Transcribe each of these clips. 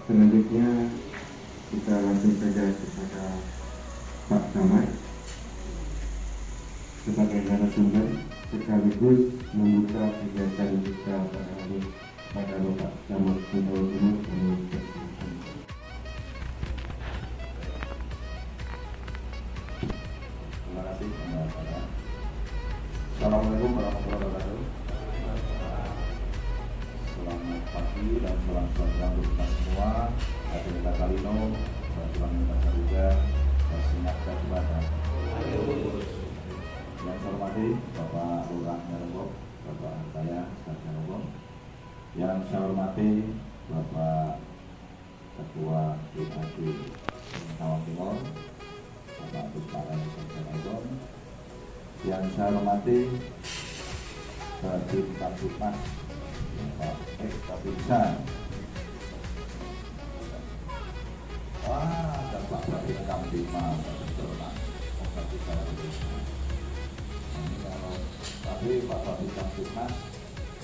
Selanjutnya kita langsung saja kepada Pak Camat sebagai narasumber sekaligus membuka kegiatan kita pada hari pada Bapak Camat Sumbawa Timur. Terima kasih pembahasannya. Assalamualaikum warahmatullahi wabarakatuh. Selamat pagi dan salam sejahtera untuk kita semua. Hadirin Kalino, Tuhan yang juga bersinar dan ibadah. Yang saya hormati Bapak Lurah Nyarobong, Bapak saya Ustaz Nyarobong. Yang saya hormati Bapak Ketua DKD Jawa Timur, Bapak Pusparan Nyarobong. Yang saya hormati Bapak Kapitmas Pak Kapitsan. Wah, dan Pak Bapak Kapitmas tapi Pak Bapak Kapitmas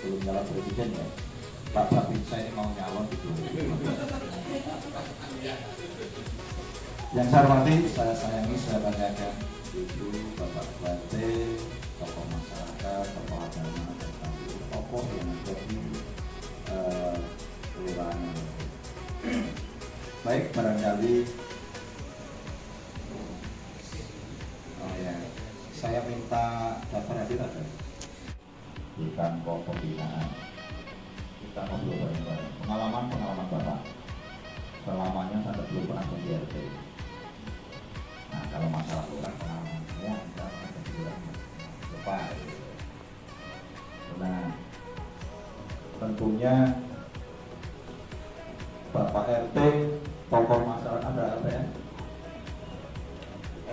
belum nyalon presiden ya. Pak Kapitsan ini mau nyalon gitu. Yang saya hormati, saya sayangi, saya banggakan Ibu, Bapak Bupati, tokoh masyarakat, tokoh agama, dan tokoh yang ada di kelurahan. Baik, barangkali saya minta daftar hadir ada. Bukan kok pembinaan. Kita ngobrol bareng-bareng. Pengalaman Bapak. Selamanya saya belum pernah jadi RT. Nah, kalau masalah kurang pengalaman, ya kita akan bilang lupa. Nah, tentunya Bapak RT, tokoh masyarakat ada LPN.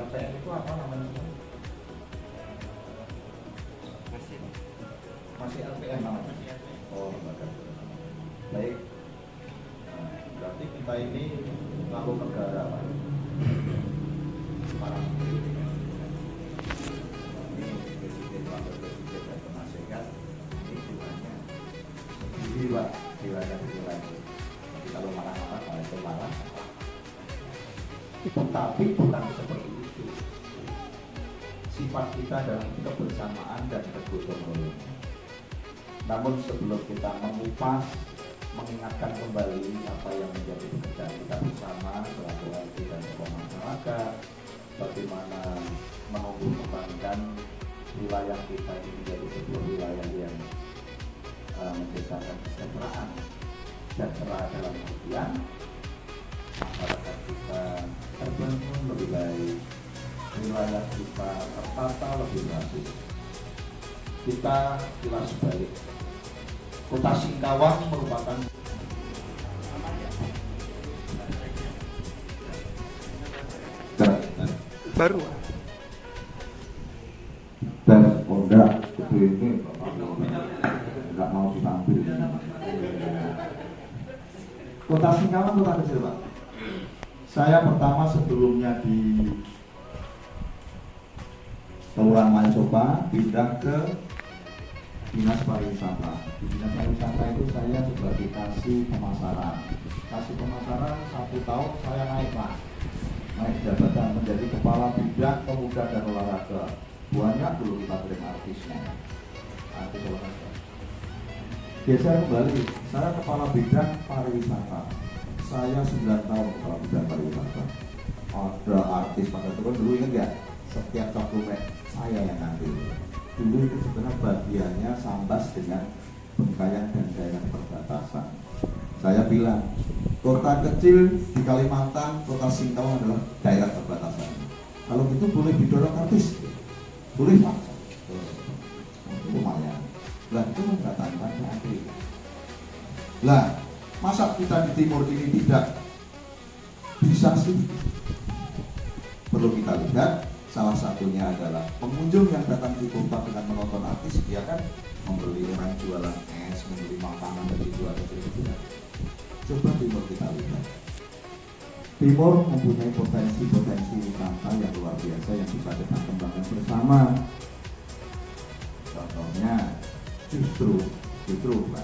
LPN itu apa namanya? Masih LPN namanya. Oh, baik. Nah, berarti kita ini lalu negara Pak. Para menteri, ini presiden, wakil presiden dan penasehat ini jumlahnya sendiri Pak, wilayah. Jadi kalau marah-marah kalau itu marah, tapi bukan seperti itu. Sifat kita dalam kebersamaan dan bergotong royong. Namun sebelum kita mengupas, mengingatkan kembali apa yang menjadi pekerjaan kita bersama selaku RT dan tokoh masyarakat, bagaimana menumbuh kembangkan wilayah kita ini menjadi sebuah wilayah yang menciptakan kesejahteraan dan cerah dalam artian masyarakat kita terbangun lebih baik, wilayah kita tertata lebih rapi. Kita kilas balik. Kota Singkawang merupakan baru tes enggak itu ini enggak mau diambil. Kota Singkawang kota kecil Pak. Saya pertama sebelumnya di Kelurahan Mayasoba pindah ke Dinas Pariwisata. Di Dinas Pariwisata itu saya sebagai kasih pemasaran. Kasih pemasaran 1 tahun saya naik jabatan menjadi kepala bidang pemuda dan olahraga. Banyak dulu kita terima artisnya. Artis olahraga. Geser kembali, saya kepala bidang pariwisata. Saya 9 tahun kepala bidang pariwisata. Ada artis pada turun dulu, ingat nggak? Setiap dokumen saya yang ngambil. Dulu itu sebenarnya bagiannya Sambas dengan Bengkayang dan daerah perbatasan. Saya bilang, kota kecil di Kalimantan, kota Singkawang adalah daerah perbatasan. Kalau gitu boleh didorong artis, boleh Pak. Itu lumayan. Lah itu mendatangkan atlet. Lah masa kita di timur ini tidak bisa sih? Perlu kita lihat. Salah satunya adalah pengunjung yang datang di kota dengan menonton artis, dia kan membeli orang jualan es, membeli makanan dari jualan itu. Coba timur kita lihat. Timur mempunyai potensi wisata yang luar biasa yang bisa kita kembangkan bersama. Contohnya justru Pak.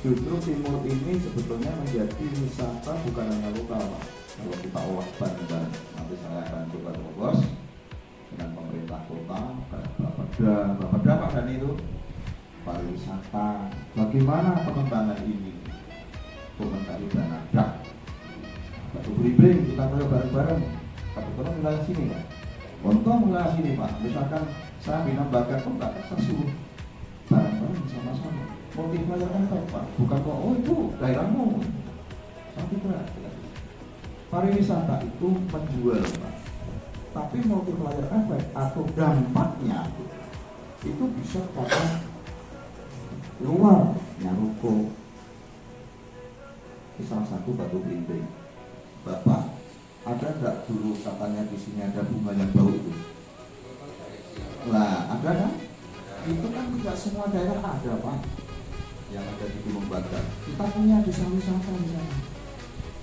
Justru timur ini sebetulnya menjadi wisata bukan hanya lokal, Pak. Kalau kita olah bareng-bareng, nanti saya akan coba terobos dengan pemerintah kota, Bapeda Pak Dhani itu pariwisata. Bagaimana pengembangan ini? Komentari dan ada. Batu Belimbing kita coba bareng-bareng. Kebetulan wilayah sini Pak. Untuk wilayah sini Pak, misalkan saya bina bagian kota, saya suruh bareng-bareng sama-sama. Multiplier effect Pak, bukan kok oh itu daerahmu. Saya kira pariwisata itu menjual Pak, tapi multiplier effect atau dampaknya itu bisa pada luar Nyaruko. Ini salah satu Batu Belimbing. Bapak ada nggak dulu katanya di sini ada bunga yang bau itu? Nah ada kan? Itu kan tidak semua daerah ada Pak. Yang ada di Gunung Bagat. Kita punya desa wisata di sana.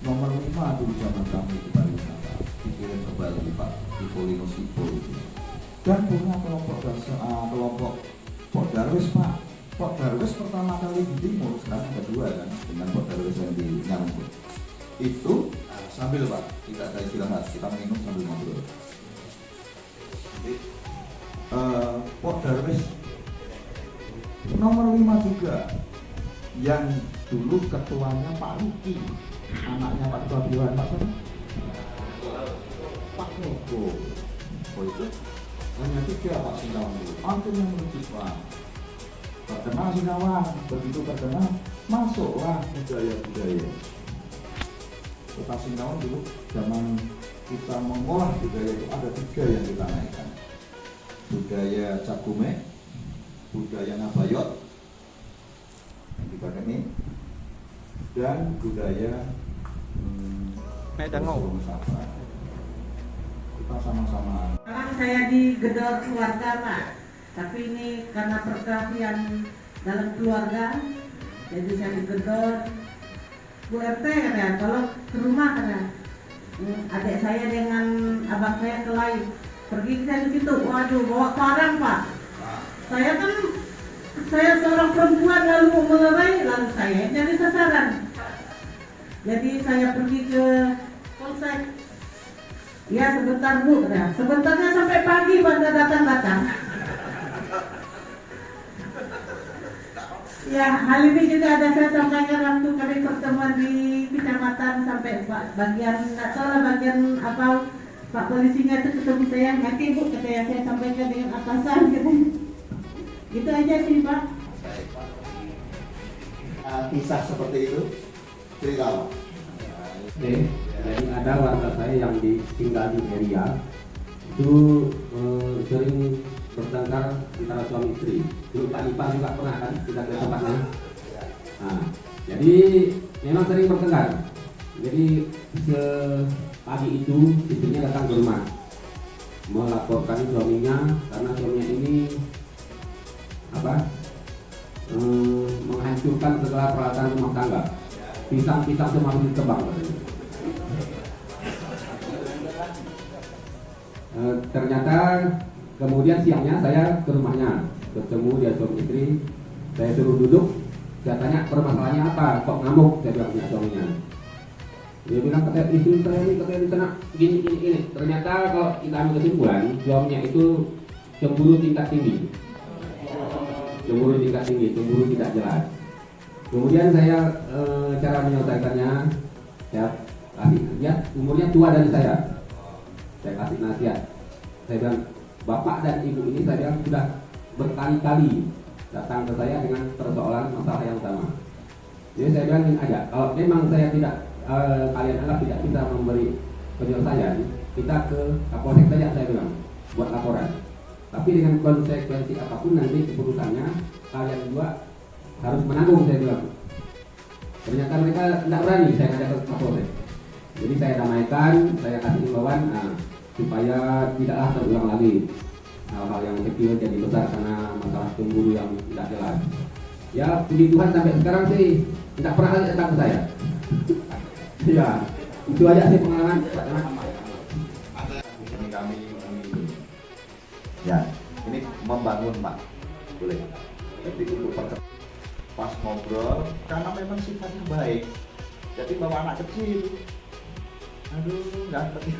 Nomor 5 dulu zaman kami di pariwisata. Dikirim ke Bali Pak, di Polinosiko itu. Dan punya kelompok Pok Darwis Pak. Pok Darwis pertama kali di timur, sekarang kedua kan dengan Pok Darwis yang di Nyambung. Itu sambil Pak, tidak ada istirahat, kita minum sambil ngobrol. Jadi, Pok Darwis nomor 5 juga yang dulu ketuanya Pak Ruki, anaknya Pak Ketua Dewan Pak siapa? Pak Noko. Oh itu hanya 3 Pak Sinawan dulu. Antum yang menuju Pak. Terkenal Sinawan, begitu terkenal masuklah budaya-budaya. Kota Sinawan dulu zaman kita mengolah budaya itu ada 3 yang kita naikkan. Budaya Cakume, budaya Nabayot yang dipakai ini, dan budaya Medangau. Kita sama-sama. Sekarang saya digedor keluarga Pak, tapi ini karena perkelahian dalam keluarga, jadi saya digedor. Bu RT katanya, tolong ke rumah katanya. Adik saya dengan abang saya ke lain, pergi saya di situ. Waduh, bawa parang Pak. Saya seorang perempuan lalu melerai, lalu saya jadi sasaran. Jadi saya pergi ke polsek. Ya sebentar Bu, ya. Sebentarnya sampai pagi pada datang-datang. Ya hal ini juga ada saya sampaikan waktu kami pertemuan di kecamatan sampai bagian nggak tahu lah bagian apa Pak polisinya itu ketemu saya, nanti Bu katanya saya sampaikan dengan atasan gitu. Gitu aja sih Pak. Kisah seperti itu cerita. Oke, jadi ada warga saya yang tinggal di area itu sering bertengkar antara suami istri. Dulu Pak Ipar juga pernah kan kita ke tempatnya. Nah, jadi memang sering bertengkar. Jadi pagi itu istrinya datang ke rumah melaporkan suaminya karena suaminya ini menghancurkan segala peralatan rumah tangga, pisang-pisang semua habis ditebang katanya. Ternyata kemudian siangnya saya ke rumahnya, ketemu dia suami istri, saya suruh duduk, saya tanya permasalahannya apa, kok ngamuk, saya bilang punya suaminya. Dia bilang katanya istri saya ini katanya kena gini. Ternyata kalau kita ambil kesimpulan, suaminya itu cemburu tingkat tinggi. Cemburu tidak jelas. Kemudian saya cara menyelesaikannya, saya kasih dia umurnya tua dari saya kasih nasihat. Saya bilang bapak dan ibu ini saya bilang sudah berkali-kali datang ke saya dengan persoalan masalah yang sama. Jadi saya bilang ini aja, kalau memang saya tidak kalian anggap tidak bisa memberi penyelesaian, kita ke Kapolsek saja saya bilang buat laporan. Tapi dengan konsekuensi apapun nanti keputusannya kalian juga harus menanggung saya bilang. Ternyata mereka tidak berani saya ngajak ke Kapolsek. Jadi saya damaikan, saya kasih imbauan supaya tidaklah terulang lagi hal-hal yang kecil jadi besar karena masalah cemburu yang tidak jelas. Ya puji Tuhan sampai sekarang sih tidak pernah lagi datang ke saya. Ya itu aja sih pengalaman Pak Camat. Kami ya ini membangun Pak, boleh. Jadi untuk Pas ngobrol, karena memang sifatnya baik, jadi bawa anak kecil. Aduh, nggak ngerti.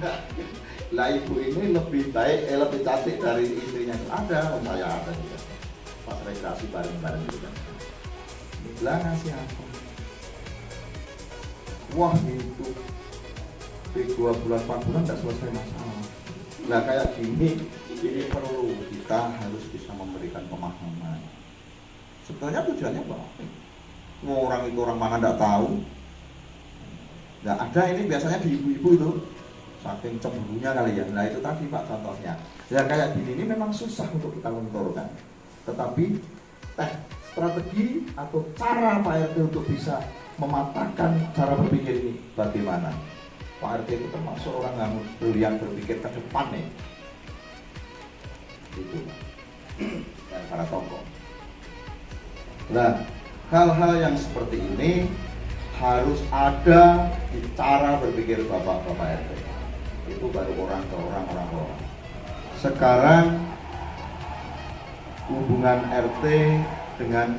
Lah ibu ini lebih baik, lebih cantik dari istrinya. Ada, saya ada juga. Pas rekreasi bareng-bareng juga. Lah ngasih apa? Wah itu di 2 bulan 4 bulan nggak selesai masalah. Nah kayak gini, ini perlu kita harus bisa memberikan pemahaman. Sebetulnya tujuannya baik. Orang itu orang mana nggak tahu. Nah ada ini biasanya di ibu-ibu itu saking cemburunya kali ya. Nah itu tadi Pak contohnya. Ya kayak gini ini memang susah untuk kita lenturkan. Tetapi strategi atau cara Pak RT untuk bisa mematahkan cara berpikir ini bagaimana? Pak RT itu termasuk orang yang berpikir ke depan nih. Itu dan para tokoh. Nah hal-hal yang seperti ini harus ada di cara berpikir bapak-bapak RT. Itu baru orang ke orang. Sekarang hubungan RT dengan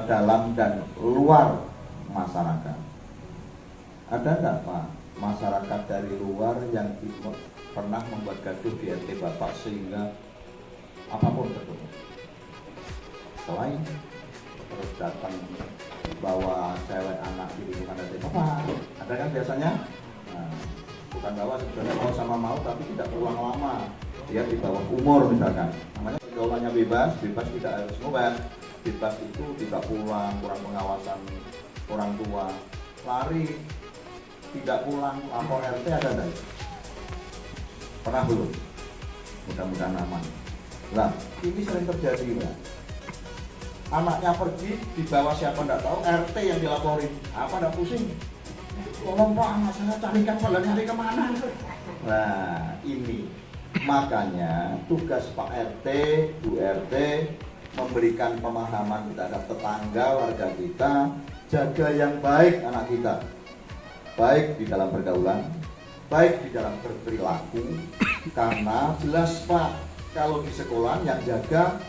dalam dan luar masyarakat. Ada enggak Pak masyarakat dari luar yang pernah membuat gaduh di RT Bapak sehingga apapun terjadi? Selain terus datang bawa cewek anak di lingkungan RT Bapak, ada kan biasanya? Nah, bukan bawa sebenarnya mau sama mau tapi tidak berulang lama. Dia di bawah umur misalkan, namanya pergaulannya bebas tidak harus ngobat. Bebas itu tidak pulang, kurang pengawasan orang tua, lari, tidak pulang, lapor RT ada enggak? Pernah belum? Mudah-mudahan aman. Lah, ini sering terjadi Mbak. Anaknya pergi, dibawa siapa enggak tahu, RT yang dilaporin. Apa enggak pusing? Tolong Pak, anak saya carikan, padahal nyari kemana? Nah, ini makanya tugas Pak RT, Bu RT memberikan pemahaman terhadap tetangga, warga kita, jaga yang baik anak kita, baik di dalam pergaulan, baik di dalam berperilaku, karena jelas Pak, kalau di sekolah yang jaga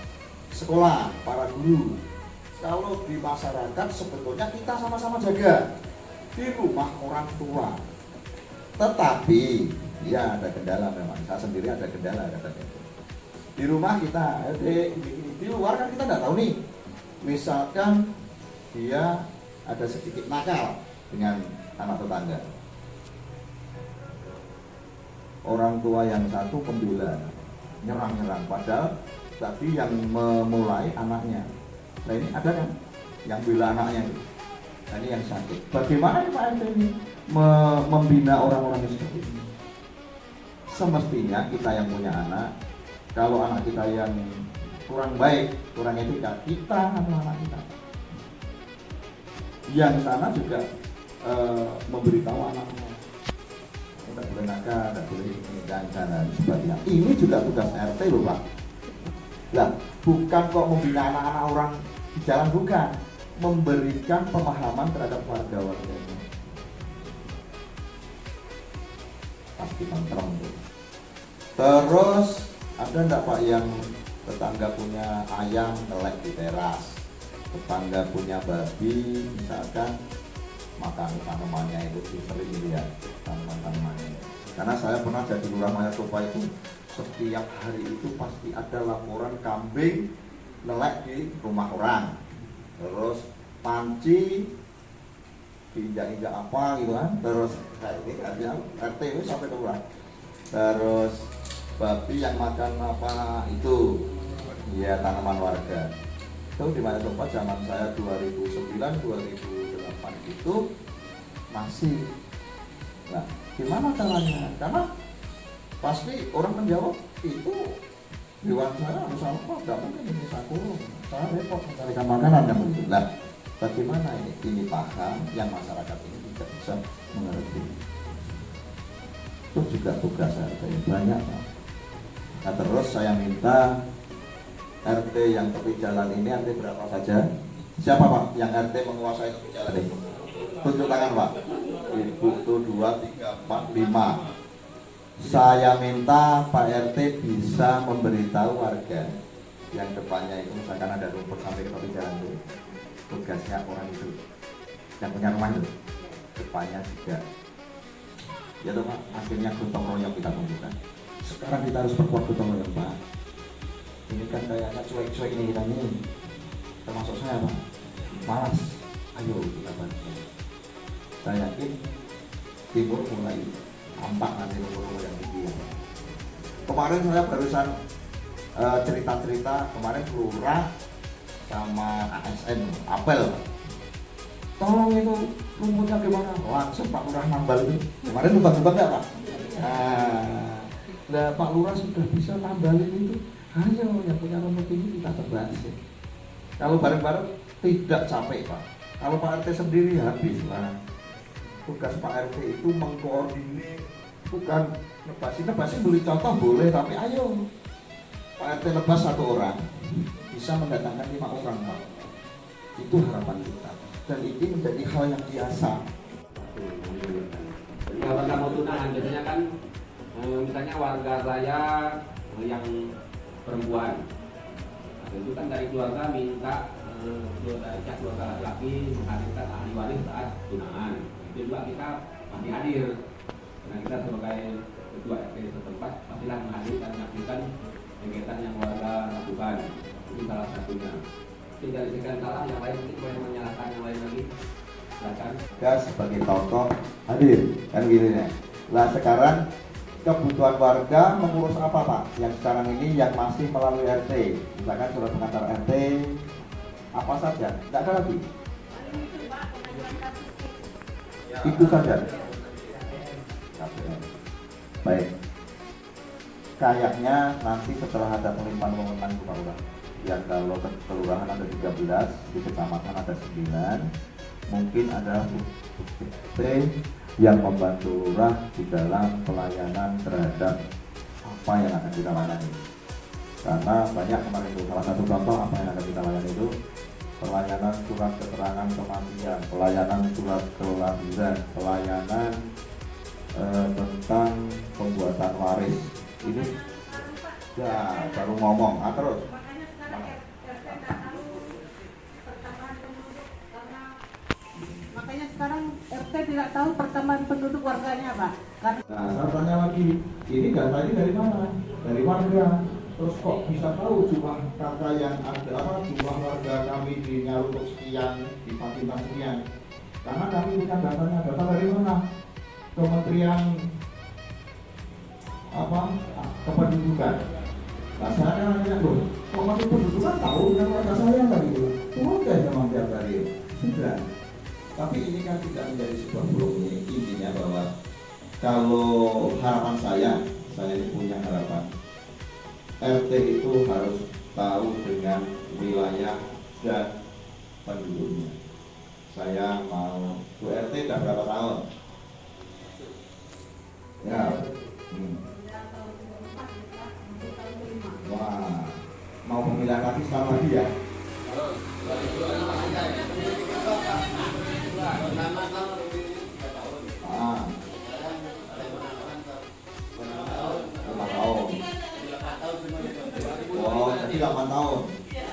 sekolah, para guru. Kalau di masyarakat sebetulnya kita sama-sama jaga, di rumah orang tua. Tetapi ya ada kendala memang, saya sendiri ada kendala katanya. Di rumah kita, di luar kan kita nggak tahu nih. Misalkan dia ada sedikit nakal dengan anak tetangga. Orang tua yang satu pembela, nyerang-nyerang. Padahal tadi yang memulai anaknya. Nah ini ada kan yang bela anaknya itu. Nah, ini yang sakit. Bagaimana Pak RT ini membina orang-orang seperti ini? Semestinya kita yang punya anak, kalau anak kita yang kurang baik, kurang etika, kita anak kita. Yang sana juga memberitahu anaknya, tidak boleh nakal, tidak boleh ini dan sebagainya. Ini juga tugas RT loh Pak. Lah, bukan kok membina anak-anak orang di jalan, bukan, memberikan pemahaman terhadap warga-warganya. Pasti tentrem tuh. Terus ada enggak Pak yang tetangga punya ayam telek di teras, tetangga punya babi misalkan makan tanamannya itu sering dilihat tanaman-tanamannya. Karena saya pernah jadi lurah Mayatoba itu, setiap hari itu pasti ada laporan kambing nelek di rumah orang, terus panci diinjak-injak apa gitu kan, terus kayak ini artinya RT itu sampai ke lurah, terus babi yang makan apa itu ya tanaman warga. Itu di Mayatoba zaman saya 2009-2008 itu masih. Nah gimana caranya? Karena pasti orang menjawab itu hewan saya harus apa, nggak mungkin ini saku, saya repot mencarikan makanan yang begitu. Nah bagaimana ini paham yang masyarakat ini tidak bisa mengerti. Itu juga tugas RT banyak Pak. Nah terus saya minta RT yang tepi jalan ini, RT berapa saja? Siapa Pak yang RT menguasai tepi jalan ini? Tunjuk tangan Pak. 1, 2, 3, 4, 5. Saya minta Pak RT bisa memberitahu warga yang depannya itu misalkan ada rumput sampai ke tepi jalan itu, tugasnya orang itu yang punya rumah itu depannya juga ya toh Pak, akhirnya gotong royong kita tunjukkan. Sekarang kita harus perkuat gotong royong Pak. Ini kan kayaknya cuek-cuek ini kita ini, termasuk saya Pak, malas. Ayo kita bantu. Saya yakin timur mulai tampak nanti rumah yang tinggi. Kemarin saya barusan cerita-cerita kemarin lurah sama ASN apel, tolong itu rumputnya gimana, langsung Pak Lurah nambal itu kemarin numpang nggak Pak? Nah, Pak Lurah sudah bisa nambalin itu, ayo yang punya rumput ini kita terbantu. Kalau bareng-bareng tidak capek Pak, kalau Pak RT sendiri habis lah. Tugas Pak RT itu mengkoordinir, bukan nebasi beli contoh boleh, tapi ayo Pak RT lebas 1 orang bisa mendatangkan 5 orang Pak. Itu harapan kita dan ini menjadi hal yang biasa. Kalau warga mau tunangan biasanya kan misalnya warga saya yang perempuan, nah, itu kan dari keluarga minta keluarga laki-laki menghadirkan ahli waris saat tunangan. Itu juga kita pasti hadir karena kita sebagai ketua RT setempat pastilah menyaksikan kegiatan yang warga lakukan. Itu salah satunya. Tinggal sekian salah yang lain mungkin boleh menyalahkan yang lain lagi. Silakan. Kita sebagai tokoh hadir kan gitu ya. Nah sekarang kebutuhan warga mengurus apa Pak? Yang sekarang ini yang masih melalui RT, misalkan surat pengantar RT, apa saja? Tidak ada lagi. Itu saja. Baik. Kayaknya nanti setelah ada pelimpahan wewenang Pak Lurah, yang kalau kelurahan ada 13, di kecamatan ada 9, mungkin ada RT yang membantu lurah di dalam pelayanan terhadap apa yang akan kita layani. Karena banyak kemarin itu, salah satu contoh apa yang akan kita layani itu pelayanan surat keterangan kematian, pelayanan surat kelahiran, pelayanan tentang pembuatan waris. Ini ya baru ngomong, terus makanya sekarang RT tidak tahu pertambahan penduduk warganya Pak. Karena nah, saya tanya lagi, ini data ini dari mana? Dari warga. Terus kok bisa tahu jumlah kakak yang ada apa? Jumlah warga kami di Nyarutuk sekian, di Pacitan sekian. Karena kami punya datanya, data dari mana? Kementerian apa? Kependudukan. Nah, saya nanya loh, Kementerian Kependudukan tahu dengan warga saya tadi itu. Turun deh memang tiap hari. Sudah. Tapi ini kan tidak menjadi sebuah blok ini. Intinya bahwa kalau harapan saya ini punya harapan RT itu harus tahu dengan wilayah dan penduduknya. Saya mau Bu RT udah berapa tahun? Ya. Wah, mau pemilihan lagi sama dia? Ah, 5 tahun. Oh, jadi 8 tahun.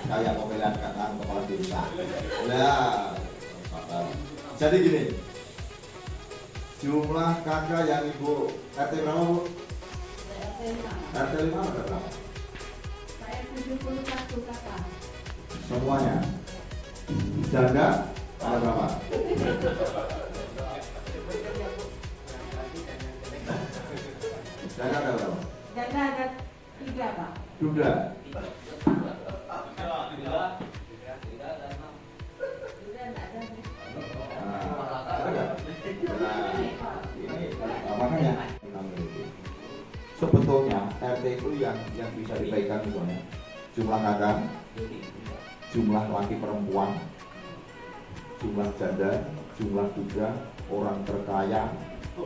Saya pemilihan kepala desa. Ya, jadi gini. Jumlah kakak yang Ibu RT berapa Bu? RT 5 ada berapa? saya 71 kakak. Semuanya. Janda ada berapa? Janda ada berapa? Janda ada 3 Pak. Duda. Makanya sebetulnya RT itu yang bisa dibaikan misalnya jumlah kakak, jumlah laki perempuan, jumlah janda, jumlah duda, orang terkaya,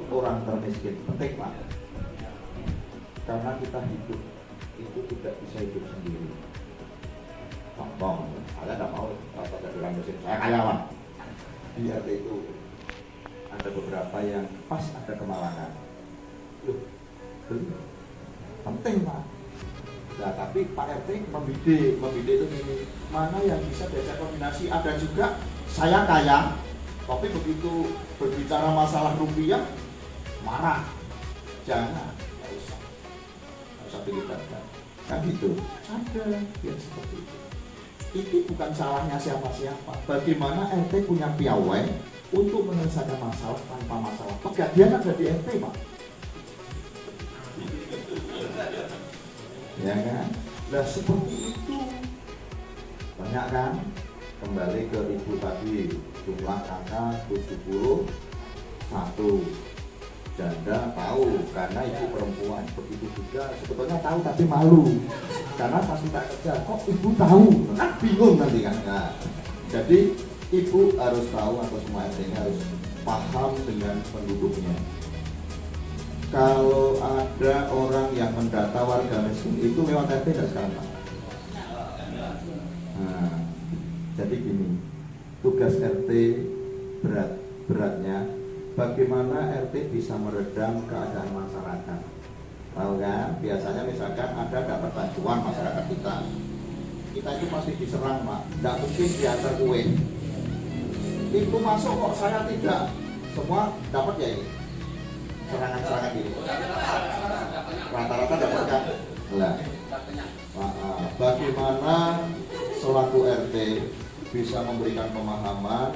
orang termiskin, penting Pak. Karena kita hidup itu tidak bisa hidup sendiri. Contoh, ada tidak mau pada bilang mesin saya kaya Pak. Di RT itu ada beberapa yang pas ada kemalangan. Loh, penting Pak. Nah, tapi Pak RT membidik itu gini, mana yang bisa diajak kombinasi. Ada juga saya kaya, tapi begitu berbicara masalah rupiah marah. Jangan, nggak usah dilibatkan. Kan gitu. Ada yang seperti itu. Itu bukan salahnya siapa-siapa. Bagaimana RT punya piawai untuk menyelesaikan masalah tanpa masalah. Pegadian ada di RT, Pak. Ya kan? Nah seperti itu. Banyak kan? Kembali ke ibu tadi, jumlah kakak 71, janda tahu karena ibu perempuan. Begitu juga sebetulnya tahu tapi malu karena pas kita kerja kok ibu tahu, kan bingung nanti kan. Nah, jadi ibu harus tahu atau semua RT harus paham dengan penduduknya. Kalau ada orang yang mendata warga miskin itu lewat RT tidak sekarang, Pak? Nah, jadi gini, tugas RT beratnya bagaimana RT bisa meredam keadaan masyarakat. Tahu kan? Biasanya misalkan ada dapat bantuan masyarakat kita itu pasti diserang, Pak. Tidak mungkin diantar kue. Itu masuk kok saya tidak. Semua dapat ya ini. Serangan-serangan ini. Rata-rata dapat kan? Nah, bagaimana selaku RT bisa memberikan pemahaman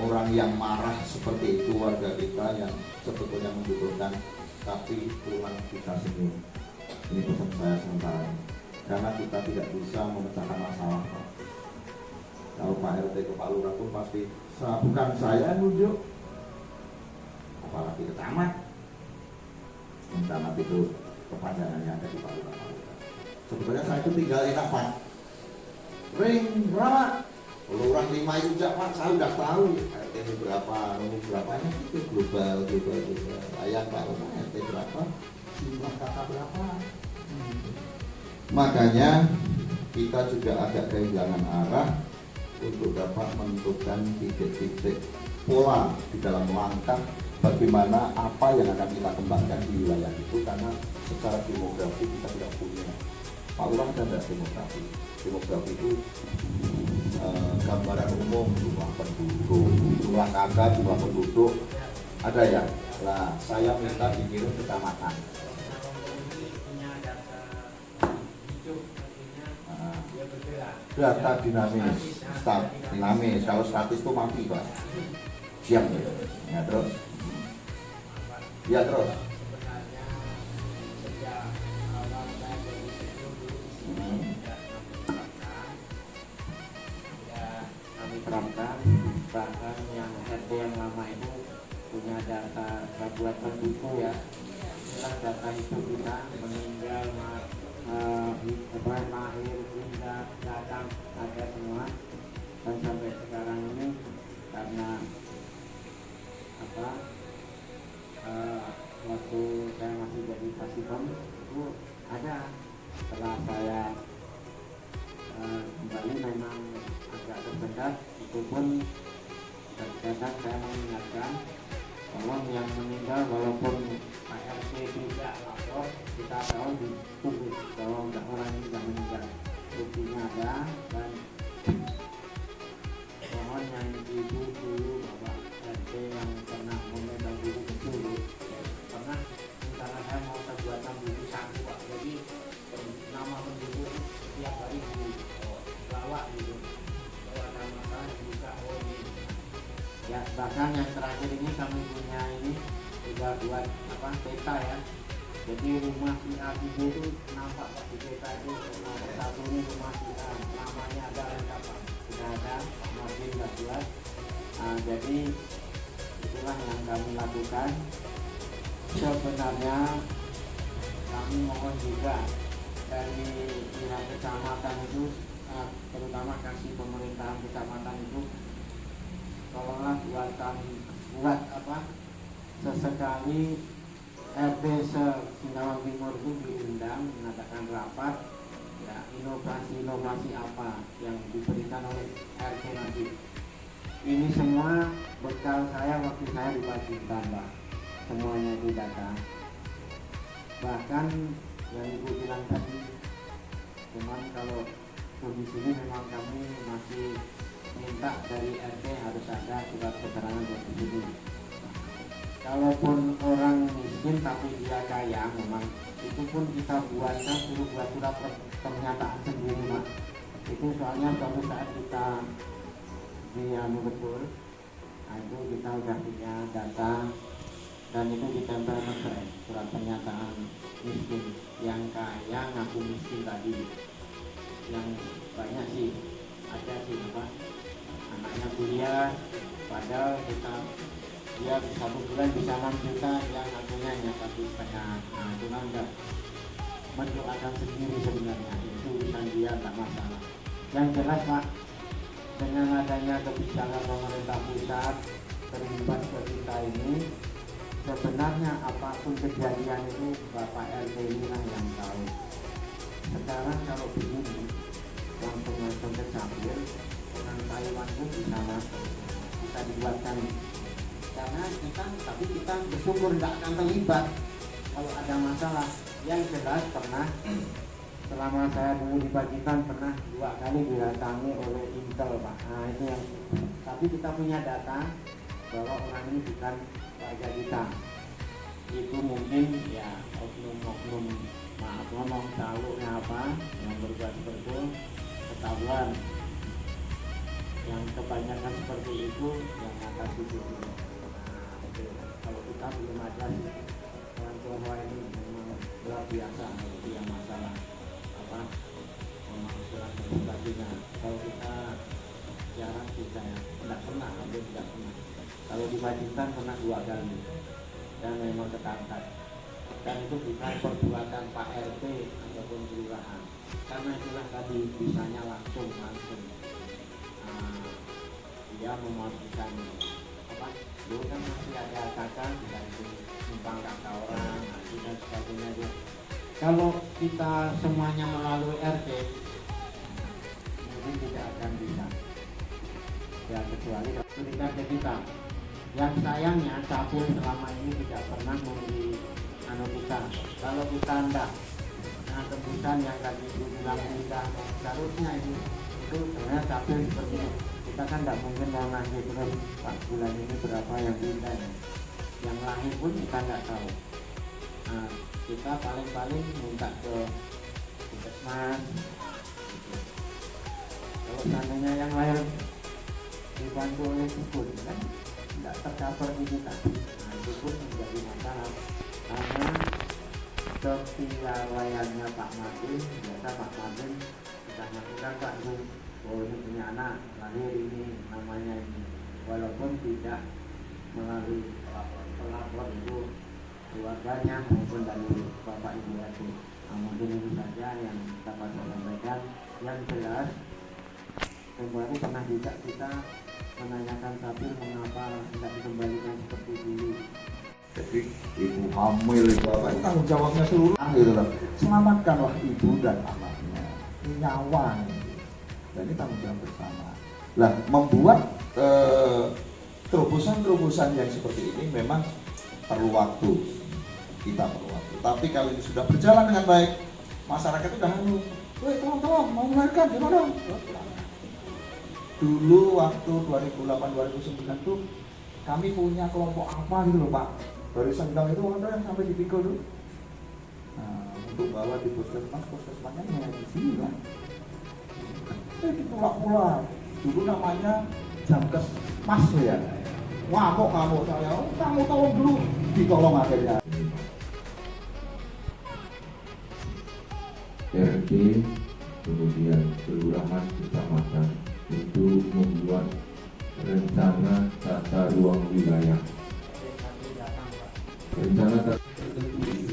orang yang marah seperti itu, warga kita yang sebetulnya membutuhkan, tapi pulang kita sendiri. Ini pesan saya sementara, karena kita tidak bisa memecahkan masalah, Pak. Kalau Pak RT ke Pak Lurah pun pasti bukan saya nunjuk, apalagi ke camat. Camat itu kepanjangannya ada di Pak Lurah. Sebetulnya saya itu tinggal enak, Pak. Ring ramat Lurah 5 itu juga, Pak, saya udah tahu RT ini berapa, nomor berapanya itu global. Layan Pak Lurah RT berapa, jumlah kakak berapa. Makanya kita juga agak kehilangan arah untuk dapat menentukan titik-titik pola di dalam langkah bagaimana apa yang akan kita kembangkan di wilayah itu, karena secara demografi kita tidak punya. Pak Lurah ada tidak demografi? Demografi itu gambaran umum jumlah penduduk, jumlah kakak, jumlah penduduk ada ya. Nah, saya minta dikirim ke kecamatan. Data dinamis, dinamis. Kalau statis itu mati, Pak. Siap ya? Ya terus. Ya terus. Terapkan, bahkan yang RT yang lama itu punya data buat buku ya, tentang data itu kita meninggal, lahir, pindah, datang, ada semua. Dan sampai sekarang ini karena waktu saya masih jadi Pasifam itu ada. Setelah saya kembali memang agak tersendat, itu pun terkadang saya mengingatkan tolong yang meninggal walaupun Pak RT tidak lapor, kita tahu ditunggu kalau orang ini tidak meninggal, buktinya ada. Dan mohon yang ibu dulu Bapak RT yang pernah memegang buku kecil pernah, misalnya saya mau terbuatan buku satu Pak, jadi nama penduduk tiap hari bawa gitu, kalau ada masalah dibuka. Ya bahkan yang terakhir ini kami punya ini juga buat peta ya, jadi rumah si A itu nampak di peta itu satu ini rumah si A, namanya ada lengkap, sudah ada, masih nggak jelas. Jadi itulah yang kami lakukan. Sebenarnya kami mohon juga dari pihak kecamatan itu, terutama kasih pemerintahan kecamatan itu, tolonglah buat sesekali RT Singkawang Timur itu diundang mengadakan rapat ya, inovasi apa yang diberikan oleh RT nanti. Ini semua bekal saya waktu saya di Pacitan, Pak. Semuanya itu data. Bahkan yang ibu bilang tadi. Cuman kalau di sini memang kami masih minta dari RT harus ada surat keterangan dari sini. Kalaupun orang miskin tapi dia kaya, memang itu pun kita buatkan, suruh buat surat pernyataan sendiri, Mak. Itu soalnya suatu saat kita betul, nah itu kita udah punya data dan itu ditempel ke surat pernyataan miskin. Yang kaya ngaku miskin tadi, yang banyak sih ada sih apa, anaknya kuliah padahal kita dia 1 bulan bisa 6 juta, yang ngakunya hanya 1,5. Nah itu kan udah mendoakan sendiri sebenarnya, itu urusan dia, tak masalah. Yang jelas Pak, dengan adanya kebijakan pemerintah pusat terlibat ke kita ini, sebenarnya apapun kejadian itu Bapak RT inilah yang tahu. Sekarang kalau begini langsung kecapil, orang Taiwan pun bisa masuk, bisa dibuatkan, karena kita bersyukur tidak akan terlibat kalau ada masalah. Yang jelas pernah selama saya dulu di Pacitan pernah 2 kali didatangi oleh Intel, Pak. Nah itu yang, tapi kita punya data bahwa orang ini bukan warga kita. Itu mungkin ya oknum-oknum, maaf ngomong, caluknya apa yang berbuat seperti itu ketahuan. Yang kebanyakan seperti itu yang atas itu. Nah itu kalau kita belum ada orang tua ini memang luar biasa, itu yang masalah apa pemanggilan dan sebagainya. Kalau kita jarang kita ya tidak pernah, hampir tidak pernah. Kalau di Pacitan pernah 2 kali dan memang ketangkap, dan itu bukan perbuatan Pak RT ataupun kelurahan, karena itulah tadi bisanya langsung dia memastikan apa, dulu kan masih ada kakak bisa itu numpang kakak orang dan sebagainya dia. Kalau kita semuanya melalui RT mungkin tidak akan bisa ya, kecuali cerita ke kita. Yang sayangnya capil selama ini tidak pernah memberi kita. Kalau kita tidak, nah tembusan yang tadi bilang kita seharusnya itu sebenarnya capil seperti itu. Kita kan tidak mungkin mau nagih terus 4 bulan ini berapa yang pindah, yang lahir pun kita tidak tahu. Nah, kita paling-paling minta ke puskesmas. Kalau seandainya yang lahir dibantu oleh dukun kan tidak tercover di kita. Nah itu pun menjadi masalah, karena kepiawaiannya Pak Martin, biasa Pak Martin kita melakukan Pak Bu, oh ini punya anak lahir ini namanya ini, walaupun tidak melalui pelapor itu keluarganya maupun dari Bapak Ibu RT. Nah, mungkin ini saja yang dapat saya sampaikan. Yang jelas kembali pernah juga kita menanyakan tapi mengapa tidak dikembalikan seperti dulu. Jadi ibu hamil itu apa, tanggung jawabnya seluruh gitu loh. Selamatkanlah ibu dan anaknya, ini nyawa dan ini tanggung jawab bersama. Lah membuat terobosan-terobosan yang seperti ini memang perlu waktu, kita perlu waktu. Tapi kalau ini sudah berjalan dengan baik, masyarakat itu udah woi tolong mau melahirkan gimana? Dulu waktu 2008-2009 tuh kami punya kelompok apa gitu loh Pak, dari Sendang itu ada yang sampai dipikul tuh. Nah, untuk bawa di puskesmasnya di sini kan. Ditolak-tolak. Dulu namanya Jamkes Mas ya. Ngamuk saya, kamu tolong dulu, ditolong akhirnya. RT kemudian kelurahan kecamatan untuk membuat rencana tata ruang wilayah. Rencana tata tertentu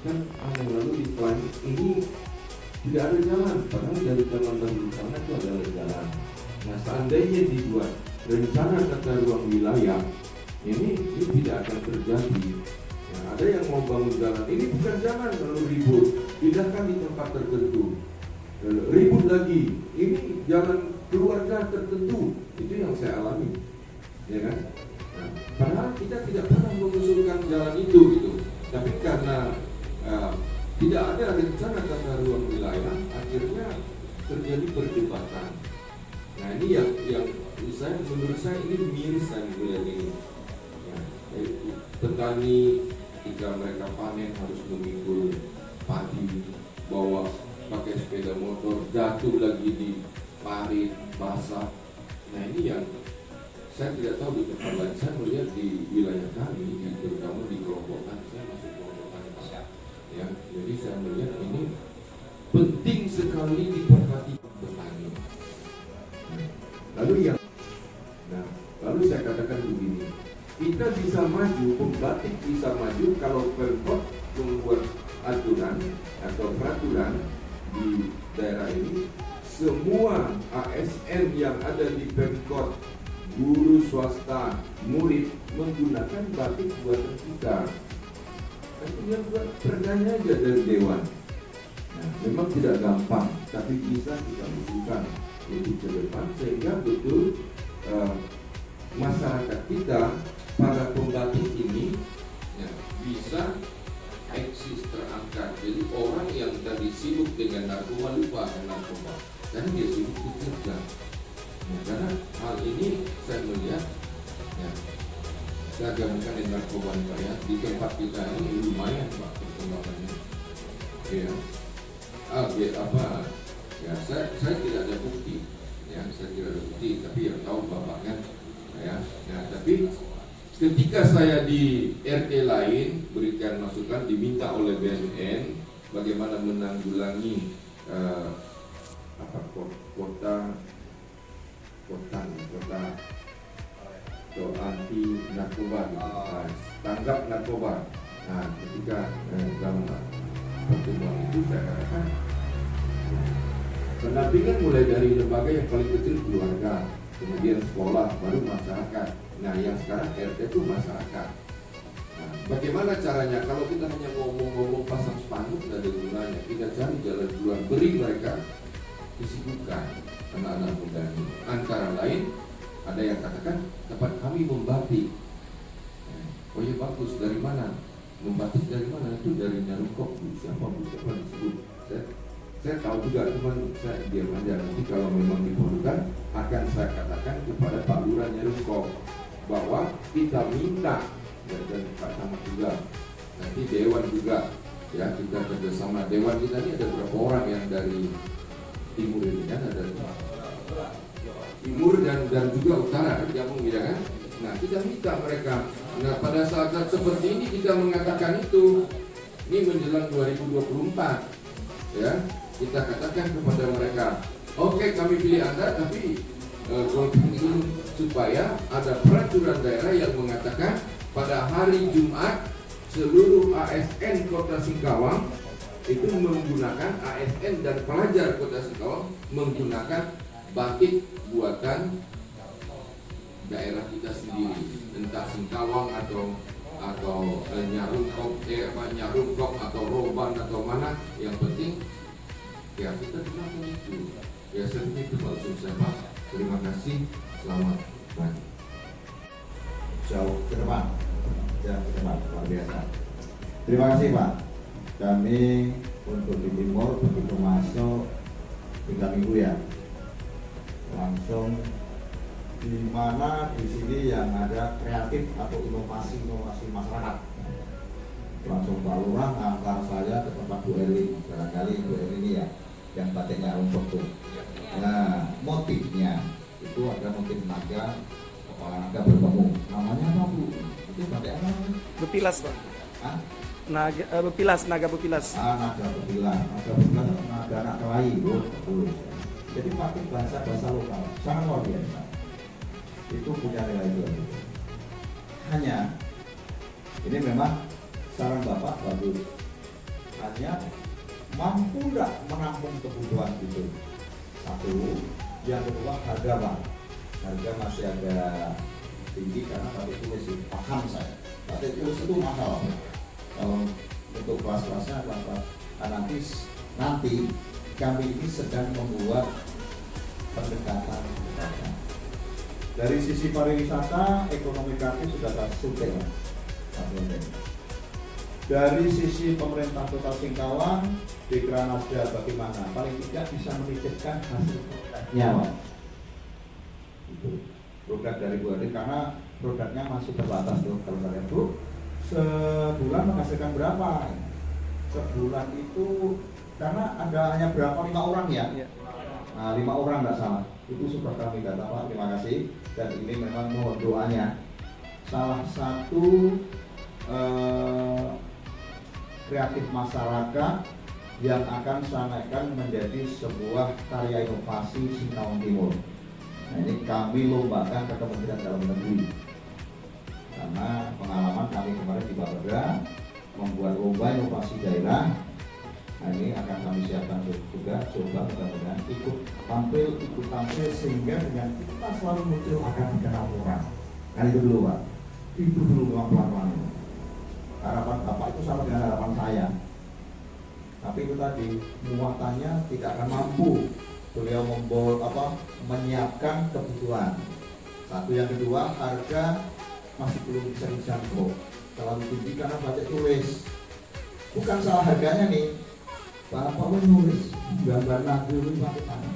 kan yang lalu diklaim ini tidak ada jalan, padahal dari zaman dahulu karena itu adalah jalan. Nah seandainya dibuat rencana tata ruang wilayah ini tidak akan terjadi. Nah, ada yang mau bangun jalan, ini bukan jalan lalu ribut, pindahkan di tempat tertentu. Ribut lagi, ini jalan keluarga tertentu, itu yang saya alami, ya kan? Nah, padahal kita tidak pernah mengusulkan jalan itu, gitu. Tapi karena tidak ada rencana tata ruang wilayah, akhirnya terjadi perdebatan. Nah ini yang menurut saya ini miris saya melihat ini. Ya, petani ketika mereka panen harus memikul padi, bawa pakai sepeda motor, jatuh lagi di parit basah. Nah ini yang saya tidak tahu di tempat lain. Saya melihat di wilayah kami, terutama di Kerobokan, saya masuk Kerobokan, ya. Jadi saya melihat ini penting sekali diperhatikan petani. Lalu saya katakan begini, kita bisa maju, pembatik bisa maju kalau Pemkot membuat aturan atau peraturan di daerah ini, semua ASN yang ada di Pemkot, guru swasta, murid menggunakan batik buatan kita. Kemudian buat perdanya aja dari Dewan. Nah, memang tidak gampang, tapi bisa kita usulkan untuk ke depan sehingga betul masyarakat kita, para pembatik ini ya, bisa eksis terangkat. Jadi orang yang tadi sibuk dengan narkoba lupa dengan narkoba, karena dia sibuk bekerja. Ya, karena hal ini saya melihat ya, dagangan dengan narkoba ya, di tempat kita ini lumayan Pak perkembangannya. Ya, ya saya tidak ada bukti, ya saya tidak ada bukti, tapi yang tahu Bapak kan. Ya, tapi ketika saya di RT lain berikan masukan, diminta oleh BNN bagaimana menanggulangi kota atau anti narkoba, tanggap narkoba. Nah, ketika dalam pertemuan itu saya katakan pendampingan mulai dari lembaga yang paling kecil keluarga, kemudian sekolah, baru masyarakat. Nah yang sekarang RT itu masyarakat. Nah, bagaimana caranya? Kalau kita hanya ngomong-ngomong pasang spanduk tidak ada gunanya. Kita cari jalan keluar, beri mereka kesibukan anak-anak muda ini. Antara lain ada yang katakan tempat kami membatik. Oh ya bagus, dari mana? Membatik dari mana? Itu dari Nyarukok. Siapa disebut? Saya tahu juga, cuman saya diam aja. Nanti kalau memang diperlukan akan saya katakan kepada Pak Lurah Nyarukok bahwa kita minta dan Pak Camat juga, nanti Dewan juga, ya kita kerjasama. Dewan kita ini ada berapa orang yang dari timur ini kan, ada timur dan juga utara kan, gabung ya kan. Nah kita minta mereka. Nah pada saat seperti ini kita mengatakan itu, ini menjelang 2024, ya. Kita katakan kepada mereka, oke, kami pilih Anda, tapi supaya ada peraturan daerah yang mengatakan pada hari Jumat seluruh ASN Kota Singkawang itu menggunakan, ASN dan pelajar Kota Singkawang menggunakan batik buatan daerah kita sendiri, entah Singkawang atau Nyarukok atau Roban atau mana, yang penting ya kita gunakan itu. Ya seperti itu Pak Ustaz. Terima kasih, selamat pagi. Jauh ke depan, luar biasa. Terima kasih Pak. Kami untuk di Timur begitu masuk 3 minggu ya, langsung di mana di sini yang ada kreatif atau inovasi masyarakat. Langsung Pak Lurah ngantar saya ke tempat Bu Eli, barangkali Bu Eli ini ya yang batiknya rumput tuh. Nah motifnya itu ada motif naga, kepala naga bertemu. Namanya apa Bu? Itu batik apa? Bepilas Pak. Hah? Naga bepilas. Naga bepilas. Naga bepilas itu naga anak kelahi Bu. Jadi batik bahasa lokal sangat luar biasa. Itu punya nilai jual. Hanya ini memang saran Bapak bagus. Hanya mampu nggak menampung kebutuhan itu. Satu, yang kedua harga Pak. Harga masih agak tinggi karena batik tulis itu paham saya. Batik tulis itu mahal. Kalau untuk kelas-kelasnya nanti kami ini sedang membuat pendekatan. Dari sisi pariwisata, ekonomi kreatif sudah tersunting. Dari sisi pemerintah Kota Singkawang, Dekranasda bagaimana? Paling tidak bisa menitipkan hasil produknya, Pak. Itu produk dari Bu Ade, karena produknya masih terbatas tuh. Kalau saya Bu, sebulan menghasilkan berapa? Sebulan itu karena ada hanya berapa 5 orang ya? Nah, 5 orang nggak salah. Itu sudah kami data Pak. Terima kasih. Dan ini memang mohon doanya. Salah satu kreatif masyarakat yang akan saya naikkan menjadi sebuah karya inovasi Singkawang Timur. Nah, ini kami lombakan ke Kementerian Dalam Negeri karena pengalaman kami kemarin di Bapeda membuat lomba inovasi daerah. Nah, ini akan kami siapkan juga, coba mudah-mudahan ikut tampil sehingga dengan kita selalu muncul akan dikenal orang. Kan itu dulu Pak, itu dulu memang pelan-pelan. Harapan Bapak itu sama dengan harapan saya. Tapi itu tadi muatannya tidak akan mampu beliau menyiapkan kebutuhan. Satu, yang kedua harga masih belum bisa dijangkau, terlalu tinggi karena batik tulis. Bukan salah harganya nih, Bapak menulis gambar nagri pakai tangan.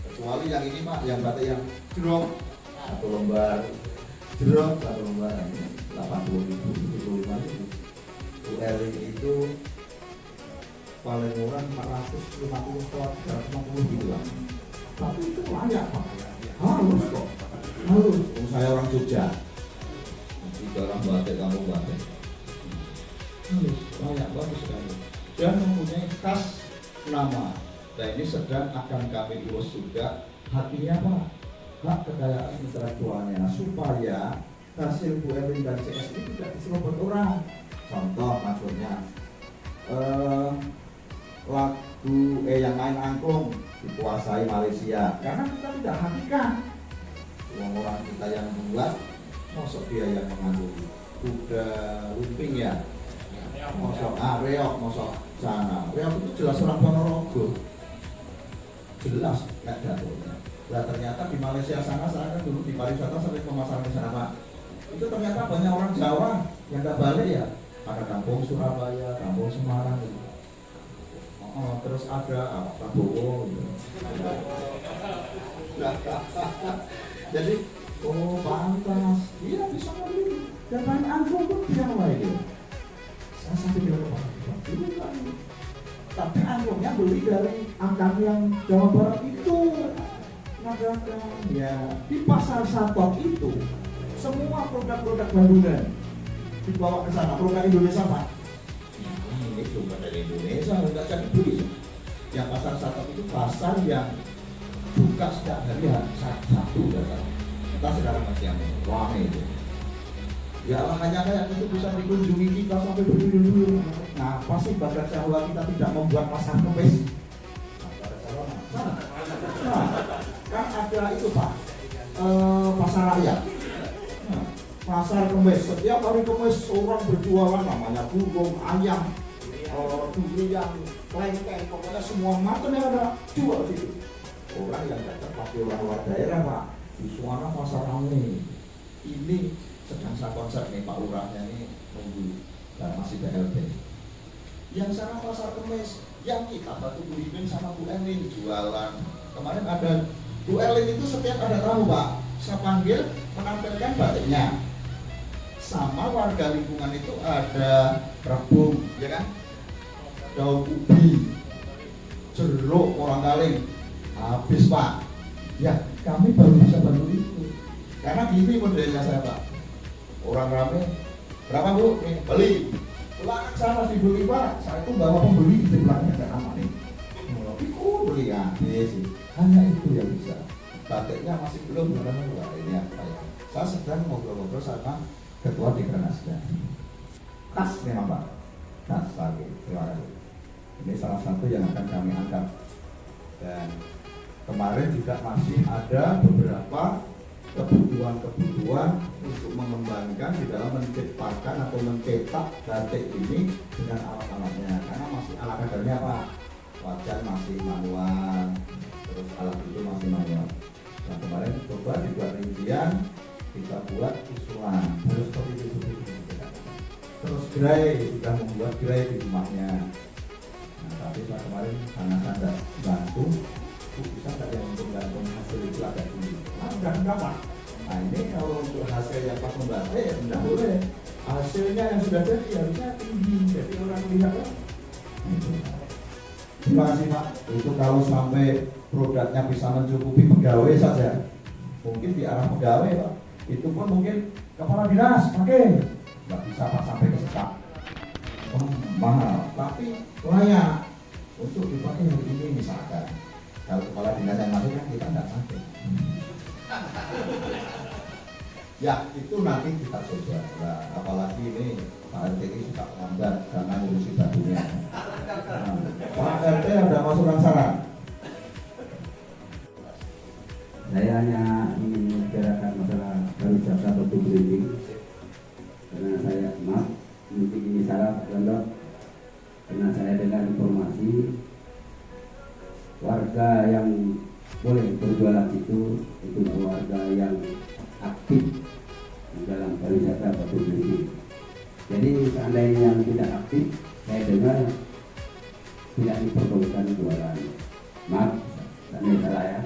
Kecuali yang ini Pak, yang batik yang jerok satu lembar, jerok satu lembar 80.000, 75.000. UL itu paling murah 450 tot, 150 gitu lah. Tapi itu layak Pak. Harus kok. Harus. Saya orang Jogja. Tiga orang batik, kamu batik. Harus. Layak, bagus sekali. Dan mempunyai khas nama. Nah ini sedang akan kami urus juga. Hatinya Pak, hak kekayaan intelektualnya, supaya hasil Bu Erwin dan CS ini tidak diserobot orang. Contoh maksudnya lagu yang main angklung dikuasai Malaysia karena kita tidak hakikat. Orang kita yang buat, mosok dia yang mengandung kuda lumping ya, mosok reok, mosok sana. Reok itu jelas orang Ponorogo, jelas nggak jatuhnya. Nah ternyata di Malaysia sana, saya kan dulu di pariwisata sampai pemasaran di sana Pak. Itu ternyata banyak orang Jawa yang nggak balik ya. Ada kampung Surabaya, kampung Semarang gitu. Terus ada Prabowo gitu. Jadi pantas dia bisa membeli dan main angklung pun dia mulai gitu. Saya sampai bilang ke Pak dulu kan, tapi angklungnya beli dari angkang yang Jawa Barat itu. Nagakan ya di pasar Satok itu semua produk-produk Bandungan dibawa ke sana, produk Indonesia Pak. Ini produk dari Indonesia, enggak jadi beli. Yang pasar Satok itu pasar yang buka setiap hari ya, satu datang. Kita sekarang masih yang ramai itu. Ya hanya kayak itu bisa dikunjungi kita sampai berdiri-diri. Nah, pasti Badak Jawa kita tidak membuat pasar kemis. Nah, kan ada itu Pak, pasar rakyat. Nah, pasar kemis, setiap hari kemis orang berjualan namanya burung, ayam, durian, lengkeng, pokoknya semua macam yang ada jual di situ. Orang yang tidak terpaksa orang luar daerah Pak, di suara pasar ramai. Ini sedang saya konsep nih Pak Lurahnya ini nunggu dan masih BLT. Yang sana pasar kemis, yang kita Batu Burimin sama Bu Erwin jualan. Kemarin ada Bu Erwin itu setiap ada tamu Pak, saya panggil menampilkan batiknya. Sama warga lingkungan itu ada rebung, ya kan? Daun ubi, jeruk, orang kaling, habis Pak. Ya kami baru bisa bantu itu. Karena gini modelnya saya Pak. Orang rame, berapa Bu? Nih, beli. Belakang sana dibeli Pak. Saya itu bawa pembeli di belakangnya ada nama nih. Beli habis. Hanya itu yang bisa. Batiknya masih belum. Wah ini apa ya? Saya sedang ngobrol-ngobrol sama Ketua Dekranasda. Tas memang Pak. Tas lagi. Terima kasih. Ini salah satu yang akan kami angkat. Dan kemarin juga masih ada beberapa kebutuhan untuk mengembangkan di dalam menciptakan atau mencetak batik ini dengan alat-alatnya, karena masih alat kadarnya Pak, wajan masih manual, terus alat itu masih manual. Nah kemarin coba dibuat rincian, kita buat usulan harus seperti itu. Terus gerai, sudah membuat gerai di rumahnya. Nah, tapi saya kemarin karena saya tidak bantu, bisa nggak yang untuk gantung hasil itu agak tinggi? Enggak Pak. Nah ini kalau untuk hasil yang pas membatik, ya tidak boleh. Hasilnya yang sudah jadi harusnya tinggi, jadi orang lihat lah. Terima kasih Pak. Itu kalau sampai produknya bisa mencukupi pegawai saja, mungkin di arah pegawai Pak. Itu pun mungkin kepala dinas pakai, nggak bisa Pak sampai ke sekap. Mahal, tapi layak untuk dipakai hari ini misalkan. Kalau kepala dinas yang masuk kan kita nggak pakai. Ya itu nanti kita coba. Nah, apalagi ini Pak RT ini suka lambat karena ngurusi batunya. Nah, Pak RT ada masukan saran? Saya hanya ingin membicarakan masalah pariwisata batu belimbing karena saya maaf mungkin ini salah Pak, karena saya dengar informasi warga yang boleh berjualan itu warga yang aktif di dalam pariwisata batu belimbing. Jadi seandainya yang tidak aktif, saya dengar tidak diperbolehkan jualan. Maaf, seandainya salah ya.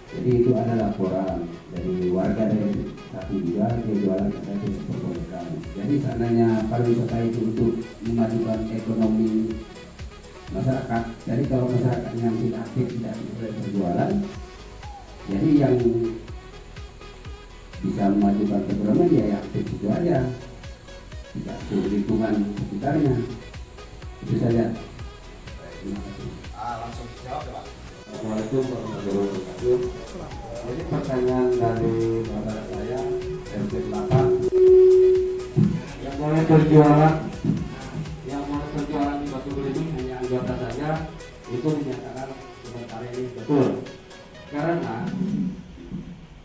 Jadi itu ada laporan dari warga dari satu juga dia jualan kita tidak diperbolehkan. Jadi seandainya pariwisata itu untuk memajukan ekonomi masyarakat. Jadi kalau masyarakat yang tidak aktif tidak boleh berjualan, jadi yang bisa memajukan ekonomi dia yang aktif itu aja, tidak untuk lingkungan sekitarnya. Itu saja. Terima kasih. Langsung jawab ya Pak. Assalamualaikum warahmatullahi wabarakatuh. Jadi pertanyaan dari saudara saya RT 8 yang boleh berjualan di batu belimbing hanya anggota saja, itu dinyatakan sementara ini betul. Karena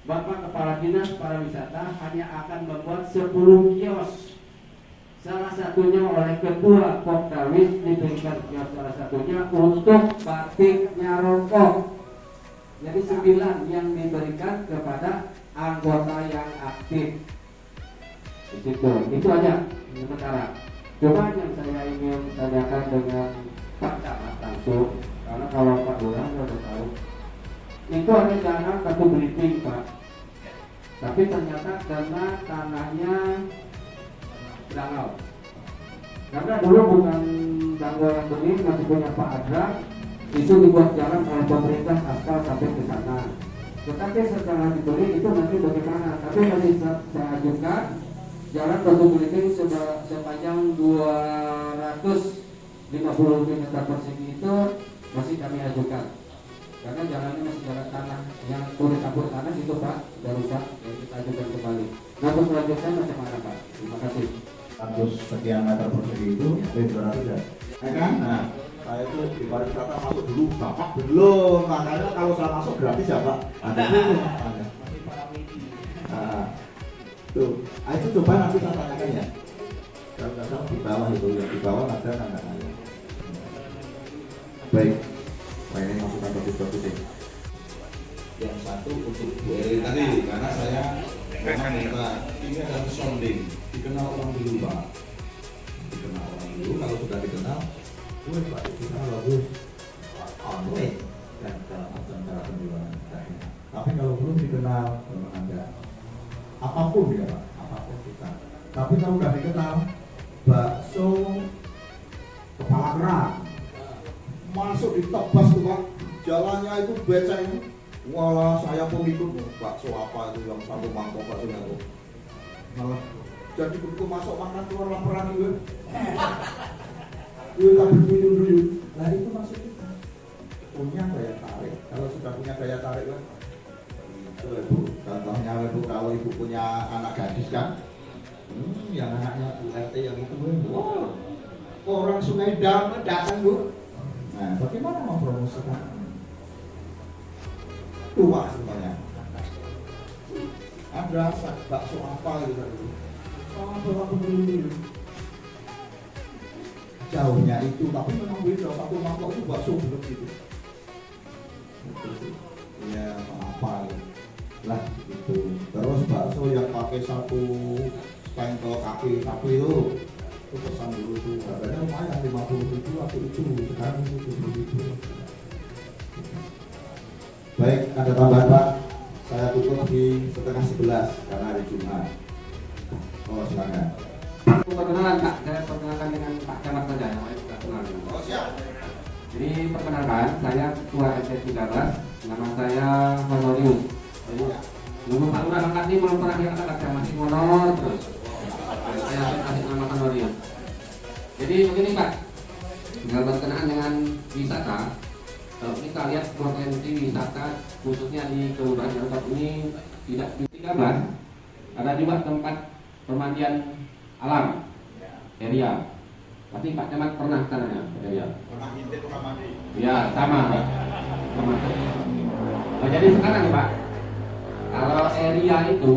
Bapak Kepala Dinas Pariwisata hanya akan membuat 10 kios. Salah satunya oleh Ketua Kopdawis diberikan kios salah satunya untuk batiknya rokok. Jadi 9 yang diberikan kepada anggota yang aktif. Di situ, itu aja sementara. Cuma yang saya ingin tanyakan dengan Pak Camat langsung, karena kalau Pak Lurah sudah tahu, itu ada jalan batu belimbing Pak. Tapi ternyata karena tanahnya dangkal. Karena dulu bukan dangkal yang beli, masih punya Pak Adra, itu dibuat jalan oleh pemerintah aspal sampai ke sana. Tetapi setelah dibeli itu nanti bagaimana? Tapi masih saya ajukan jalan batu belimbing sepanjang 250 meter persegi itu masih kami ajukan. Karena jalannya masih jalan tanah yang boleh campur tanah itu Pak, sudah rusak, ya kita ajukan kembali. Nah untuk selanjutnya macam mana Pak? Terima kasih. 100 sekian meter persegi itu lebar tidak? Ya kan? Nah, saya itu di pariwisata masuk dulu, Bapak belum. Makanya kalau saya masuk gratis ya Pak. Ada itu. Nah, tuh, itu coba nanti saya tanyakan ya. Kalau nggak salah di bawah itu, yang di bawah ada tanda-tanda. Baik. Nah, ini masukan bagus-bagus ya. Yang satu untuk Bu Eri tadi, karena saya memang minta ini adalah sounding, dikenal orang dulu Pak. Dikenal orang dulu, kalau sudah dikenal, Pak itu kan bagus, online dan segala macam cara penjualan. Tapi kalau belum dikenal, memang ada apapun ya Pak, apapun kita. Tapi kalau sudah dikenal, bakso kepala kerak masuk di tebas tuh Pak, jalannya itu becek ini. Walah saya pun ikut bakso apa itu yang satu mangkok baksonya itu. Malah jadi begitu masuk makan keluar laparan juga. Iya tapi dulu. Nah itu maksud kita punya daya tarik. Kalau sudah punya daya tarik kan, itu Ibu. Contohnya Ibu kalau Ibu punya anak gadis kan, yang anaknya Bu RT yang itu, wow, orang Sungai Dam datang Bu. Nah bagaimana mempromosikan? Itu Pak sebenarnya. Ada bakso apa gitu tadi? Sama dulu. Jauhnya itu, tapi memang beda. Satu mangkok itu bakso belum gitu. Ya apa gitu. Lah itu. Terus bakso yang pakai satu Selain kalau kafe itu pesan dulu tuh harganya lumayan 50.000 waktu itu, sekarang itu 70.000. Baik, ada tambahan Pak? Saya tutup di 10:30 karena hari Jumat. Oh silakan. Perkenalan Kak, saya perkenalkan dengan Pak Camat saja, yang lain tidak kenal. Oh siap. Jadi perkenalkan, saya Ketua RT 13, nama saya Honorius. Nunggu Pak Lurah angkat ini belum pernah diangkat, saya masih honor terus. Saya kasih nama Honorius. Jadi begini Pak, dengan berkenaan dengan wisata, kalau kita lihat potensi wisata khususnya di Kelurahan Jarukap ini tidak di 13, ada juga tempat pemandian alam, area. Pasti Pak Camat pernah tanahnya, area. Pernah ngintip tukang mandi. Ya sama. Nah, jadi sekarang Pak, kalau area itu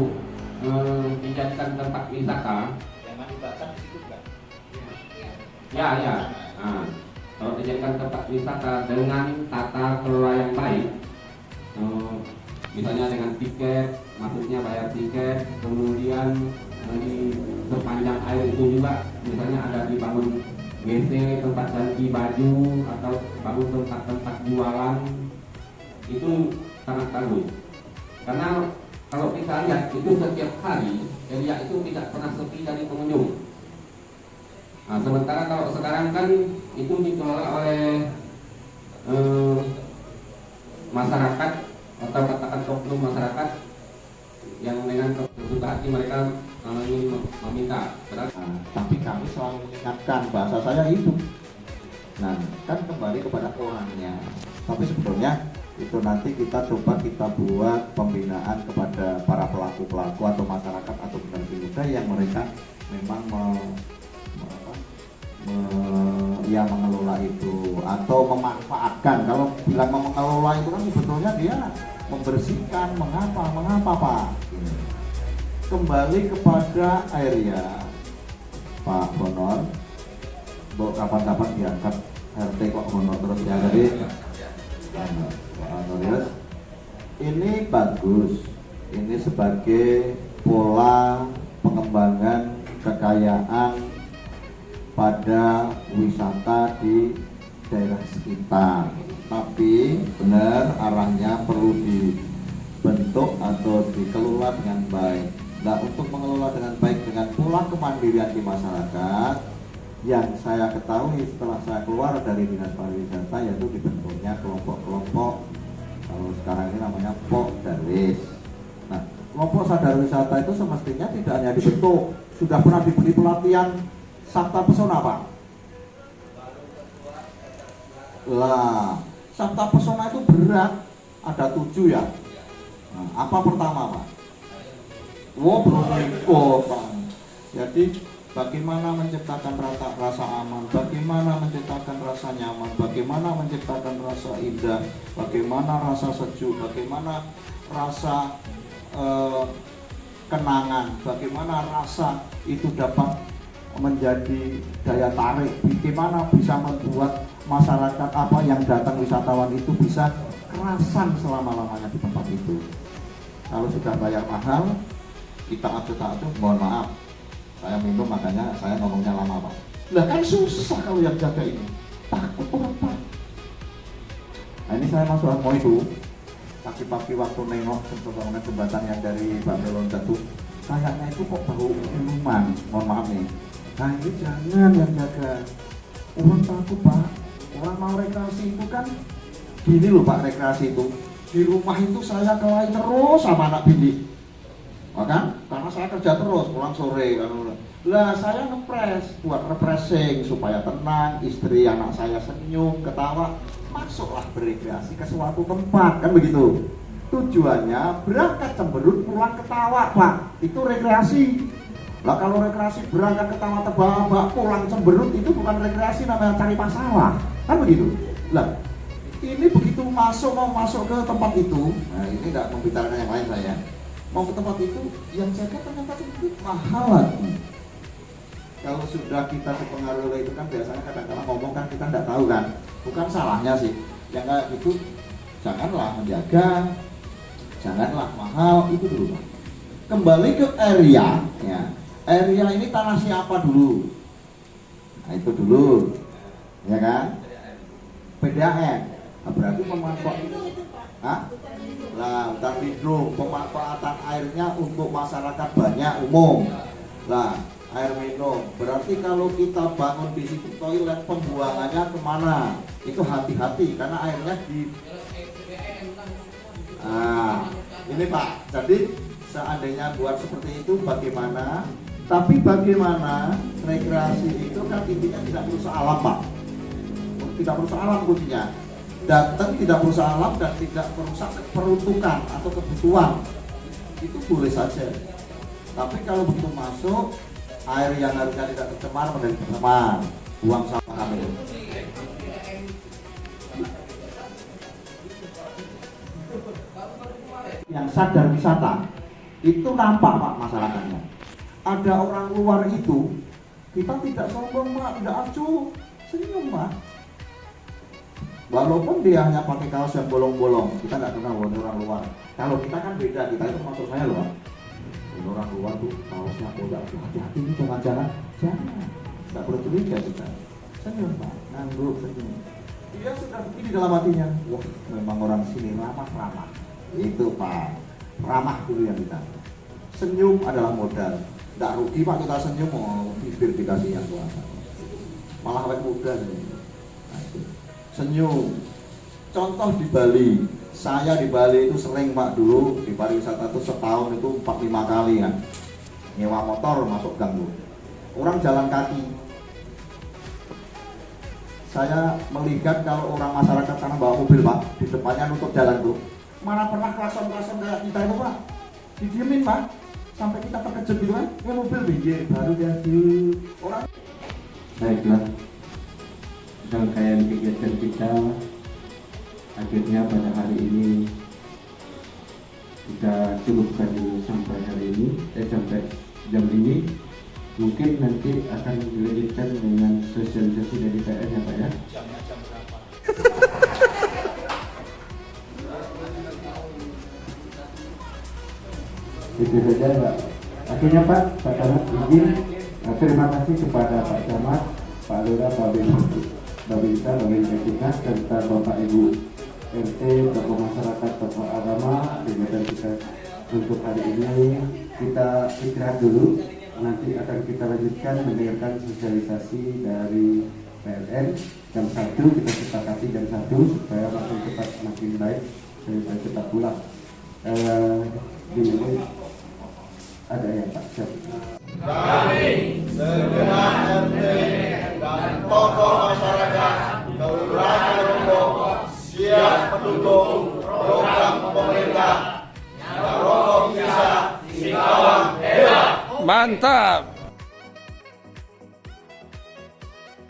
dijadikan tempat wisata, Yang mandi basah di situ enggak? ya. Nah, kalau dijadikan tempat wisata dengan tata kelola yang baik, misalnya dengan tiket, maksudnya bayar tiket, kemudian di sepanjang air itu juga, misalnya ada dibangun WC, tempat ganti baju, atau bangun tempat-tempat jualan, itu sangat bagus. Karena kalau kita lihat itu setiap hari area itu tidak pernah sepi dari pengunjung. Nah, sementara kalau sekarang kan itu dikelola oleh masyarakat atau katakan oknum masyarakat yang dengan kesukaan hati mereka ingin meminta. Nah, tapi kami selalu mengingatkan, bahasa saya itu. Nah, kan kembali kepada orangnya. Tapi sebetulnya itu nanti kita coba kita buat pembinaan kepada para pelaku-pelaku atau masyarakat atau generasi muda yang mereka memang mengelola itu atau memanfaatkan. Kalau bilang mengelola itu kan sebetulnya dia membersihkan, mengapa Pak? Kembali kepada area Pak Honor, kapan-kapan diangkat RT kok Honor terus ya. Jadi Pak Honorius ini bagus, ini sebagai pola pengembangan kekayaan pada wisata di daerah sekitar. Tapi benar arahnya perlu dibentuk atau dikelola dengan baik. Nah, untuk mengelola dengan baik dengan pola kemandirian di masyarakat yang saya ketahui setelah saya keluar dari Dinas Pariwisata, yaitu dibentuknya kelompok-kelompok, kalau sekarang ini namanya POKDARWIS. Nah, kelompok sadar wisata itu semestinya tidak hanya dibentuk, sudah pernah diberi pelatihan Sabta Pesona Pak. Lah, Sabta Pesona itu berat, ada 7 ya. Nah, apa pertama Pak? Belum ikut Pak. Jadi bagaimana menciptakan rasa aman, bagaimana menciptakan rasa nyaman, bagaimana menciptakan rasa indah, bagaimana rasa sejuk, bagaimana rasa kenangan, bagaimana rasa itu dapat menjadi daya tarik, bagaimana bisa membuat masyarakat apa yang datang wisatawan itu bisa kerasan selama-lamanya di tempat itu. Kalau sudah bayar mahal, kita atuh, mohon maaf, saya minum makanya saya ngomongnya lama Pak. Lah kan susah kalau yang jaga ini, takut orang Pak. Nah ini saya masuk Angmo itu, pagi-pagi waktu nengok pembangunan jembatan yang dari Pak Melon jatuh, kayaknya itu kok bau minuman, mohon maaf nih. Nah ini jangan yang jaga, orang takut Pak. Orang mau rekreasi itu kan gini loh Pak, rekreasi itu di rumah itu saya kelahi terus sama anak bini. Kan? Karena saya kerja terus, pulang sore kan. Lah saya ngepres, buat refreshing supaya tenang, istri anak saya senyum, ketawa, masuklah berekreasi ke suatu tempat, kan begitu. Tujuannya berangkat cemberut, pulang ketawa Pak, itu rekreasi. Lah kalau rekreasi berangkat ketawa tebak, pulang cemberut itu bukan rekreasi, namanya cari masalah, kan begitu. Lah ini begitu mau masuk ke tempat itu, nah ini tidak membicarakan yang lain saya. Mau ke tempat itu, yang jaga ternyata itu mahal lagi. Kalau sudah kita dipengaruhi itu kan biasanya kadang-kadang ngomong kan kita tidak tahu kan. Bukan salahnya sih, yang kayak gitu janganlah menjaga, janganlah mahal, itu dulu Pak. Kembali ke area, ya Area ini tanah siapa dulu? Nah itu dulu, ya kan? PDAM. Nah, berarti pemanfaatan, hutan lindung, pemanfaatan airnya untuk masyarakat banyak umum. Lah, air minum. Berarti kalau kita bangun di situ toilet, pembuangannya kemana? Itu hati-hati karena airnya di. Nah, ini Pak. Jadi seandainya buat seperti itu bagaimana? Tapi bagaimana rekreasi itu kan intinya tidak merusak alam Pak. Tidak merusak alam kuncinya. Datang tidak merusak alam dan tidak merusak peruntukan atau kebutuhan. Itu boleh saja. Tapi kalau begitu masuk, air yang harusnya tidak tercemar menjadi tercemar. Buang sampah kami. Yang sadar wisata itu nampak Pak masyarakatnya. Ada orang luar itu, kita tidak sombong Pak, tidak acuh, senyum Pak. Walaupun dia hanya pakai kaos yang bolong-bolong, kita nggak kenal orang luar. Kalau kita kan beda, kita itu maksud saya loh Pak. Orang luar tuh kaosnya bodak, hati-hati ini jangan-jangan, jangan, nggak perlu curiga kita. Senyum Pak, ngangguk senyum. Dia sudah begini dalam hatinya, wah memang orang sini ramah-ramah. Itu Pak, ramah dulu yang kita. Senyum adalah modal. Nggak rugi Pak kita senyum, mau bibir dikasih yang kuasa. Malah awet muda nih. Nah, senyum. Contoh di Bali, saya di Bali itu sering Pak dulu di pariwisata itu setahun itu 4-5 kali kan. Nyewa motor masuk gang tuh. Orang jalan kaki. Saya melihat kalau orang masyarakat karena bawa mobil Pak, di depannya nutup jalan tuh. Mana pernah klason-klason kayak kita itu Pak, didiemin Pak, sampai kita terkejut gitu kan, mobil binggir, baru dia orang. Baiklah, rangkaian kegiatan kita akhirnya pada hari ini kita cukupkan dulu sampai hari ini, sampai jam ini. Mungkin nanti akan dilanjutkan dengan sosialisasi dari PN ya Pak ya. Jamnya jam berapa? Itu saja Pak. Akhirnya Pak Camat izin. Terima kasih kepada Pak Camat, Pak Lurah, Pak Babinsa, Babinsa, serta Bapak Ibu RT, tokoh masyarakat, tokoh agama. Kegiatan kita untuk hari ini kita istirahat dulu. Nanti akan kita lanjutkan mendengarkan sosialisasi dari PLN jam 1. Kita sepakati jam 1 supaya makin cepat makin baik, supaya cepat pulang. Di sini ada yang Pak siap. Kami segenap RT dan tokoh masyarakat Kelurahan Ronggo siap mendukung program pemerintah yang Ronggo bisa Singkawang hebat. Mantap.